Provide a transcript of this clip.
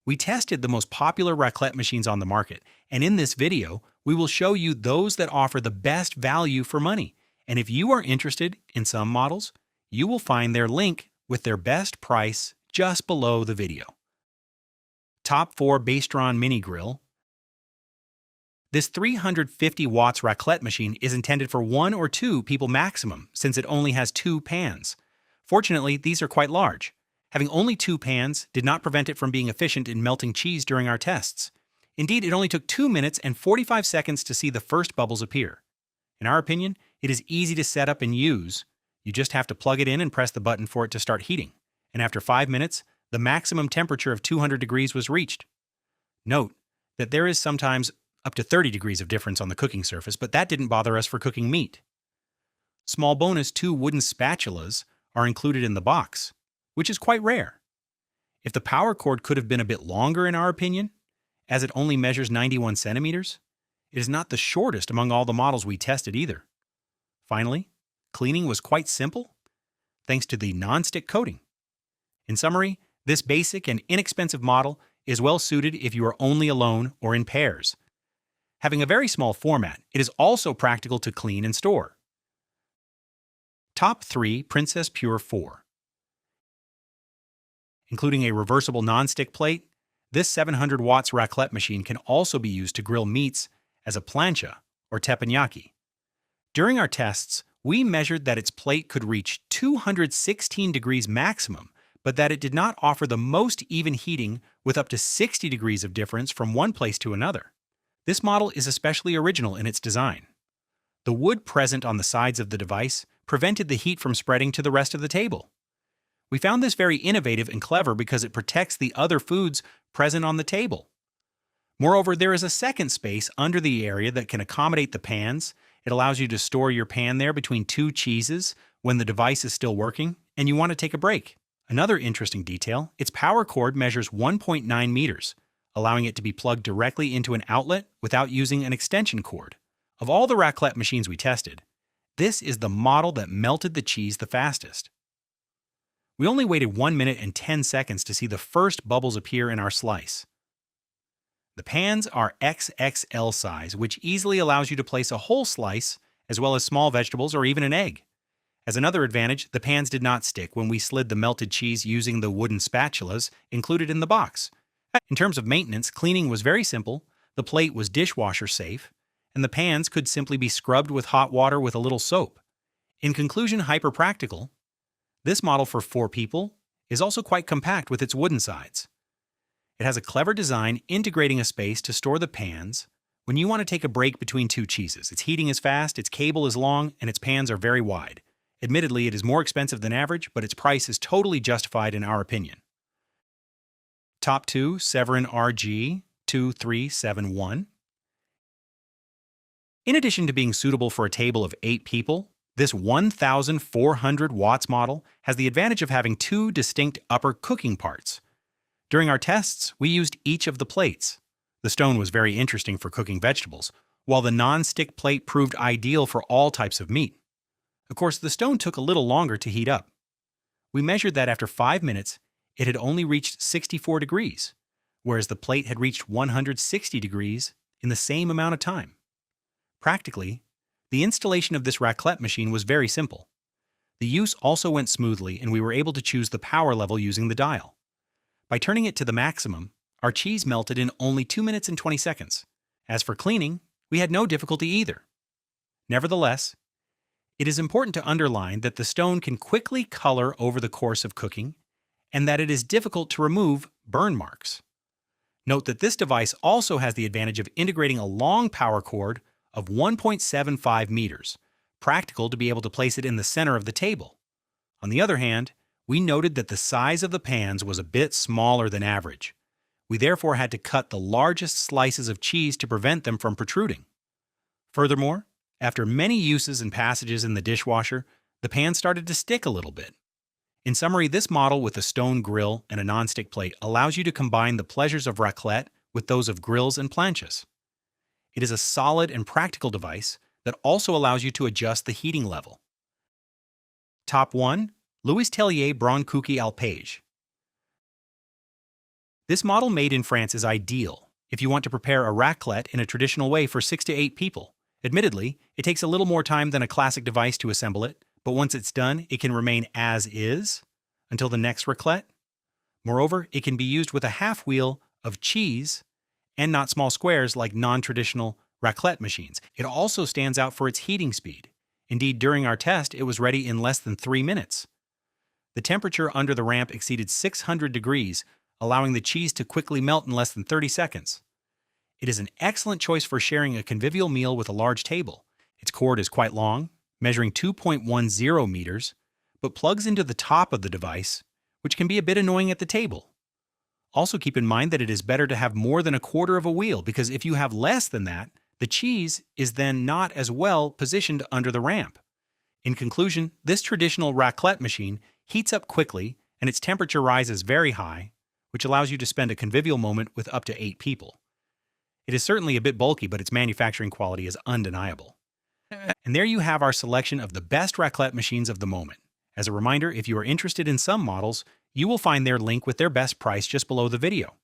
We tested the most popular raclette machines on the market, and in this video, we will show you those that offer the best value for money. And if you are interested in some models, you will find their link with their best price just below the video. Top 4 Bastron Mini Grill. This 350 watts raclette machine is intended for 1 or 2 people maximum, since it only has 2 pans. Fortunately, these are quite large. Having only 2 pans did not prevent it from being efficient in melting cheese during our tests. Indeed, it only took 2 minutes and 45 seconds to see the first bubbles appear. In our opinion, it is easy to set up and use. You just have to plug it in and press the button for it to start heating. And after 5 minutes, the maximum temperature of 200 degrees was reached. Note that there is sometimes up to 30 degrees of difference on the cooking surface, but that didn't bother us for cooking meat. Small bonus, 2 wooden spatulas are included in the box, which is quite rare. If the power cord could have been a bit longer in our opinion, as it only measures 91 centimeters, it is not the shortest among all the models we tested either. Finally, cleaning was quite simple, thanks to the non-stick coating. In summary, this basic and inexpensive model is well suited if you are only alone or in pairs. Having a very small format, it is also practical to clean and store. Top 3 Princess Pure 4. Including a reversible non-stick plate, this 700 watts raclette machine can also be used to grill meats as a plancha or teppanyaki. During our tests, we measured that its plate could reach 216 degrees maximum, but that it did not offer the most even heating with up to 60 degrees of difference from one place to another. This model is especially original in its design. The wood present on the sides of the device prevented the heat from spreading to the rest of the table. We found this very innovative and clever because it protects the other foods present on the table. Moreover, there is a second space under the area that can accommodate the pans. It allows you to store your pan there between 2 cheeses when the device is still working and you want to take a break. Another interesting detail, its power cord measures 1.9 meters, allowing it to be plugged directly into an outlet without using an extension cord. Of all the raclette machines we tested, this is the model that melted the cheese the fastest. We only waited 1 minute and 10 seconds to see the first bubbles appear in our slice. The pans are XXL size, which easily allows you to place a whole slice, as well as small vegetables or even an egg. As another advantage, the pans did not stick when we slid the melted cheese using the wooden spatulas included in the box. In terms of maintenance, cleaning was very simple, the plate was dishwasher safe, and the pans could simply be scrubbed with hot water with a little soap. In conclusion, hyper practical. This model for 4 people is also quite compact with its wooden sides. It has a clever design integrating a space to store the pans when you want to take a break between 2 cheeses. Its heating is fast, its cable is long, and its pans are very wide. Admittedly, it is more expensive than average, but its price is totally justified in our opinion. Top 2 Severin RG 2371. In addition to being suitable for a table of 8 people, this 1,400 watts model has the advantage of having 2 distinct upper cooking parts. During our tests, we used each of the plates. The stone was very interesting for cooking vegetables, while the non-stick plate proved ideal for all types of meat. Of course, the stone took a little longer to heat up. We measured that after 5 minutes, it had only reached 64 degrees, whereas the plate had reached 160 degrees in the same amount of time. Practically, the installation of this raclette machine was very simple. The use also went smoothly, and we were able to choose the power level using the dial. By turning it to the maximum, our cheese melted in only 2 minutes and 20 seconds. As for cleaning, we had no difficulty either. Nevertheless, it is important to underline that the stone can quickly color over the course of cooking, and that it is difficult to remove burn marks. Note that this device also has the advantage of integrating a long power cord of 1.75 meters, practical to be able to place it in the center of the table. On the other hand, we noted that the size of the pans was a bit smaller than average. We therefore had to cut the largest slices of cheese to prevent them from protruding. Furthermore, after many uses and passages in the dishwasher, the pan started to stick a little bit. In summary, this model with a stone grill and a non-stick plate allows you to combine the pleasures of raclette with those of grills and planchas. It is a solid and practical device that also allows you to adjust the heating level. Top 1. Louis Tellier Braun Cookie Alpage. This model made in France is ideal if you want to prepare a raclette in a traditional way for 6 to 8 people. Admittedly, it takes a little more time than a classic device to assemble it, but once it's done, it can remain as is until the next raclette. Moreover, it can be used with a half wheel of cheese and not small squares like non-traditional raclette machines. It also stands out for its heating speed. Indeed, during our test, it was ready in less than 3 minutes. The temperature under the ramp exceeded 600 degrees, allowing the cheese to quickly melt in less than 30 seconds. It is an excellent choice for sharing a convivial meal with a large table. Its cord is quite long, measuring 2.10 meters, but plugs into the top of the device, which can be a bit annoying at the table. Also keep in mind that it is better to have more than a quarter of a wheel, because if you have less than that, the cheese is then not as well positioned under the ramp. In conclusion, this traditional raclette machine heats up quickly and its temperature rises very high, which allows you to spend a convivial moment with up to 8 people. It is certainly a bit bulky, but its manufacturing quality is undeniable. And there you have our selection of the best raclette machines of the moment. As a reminder, if you are interested in some models, you will find their link with their best price just below the video.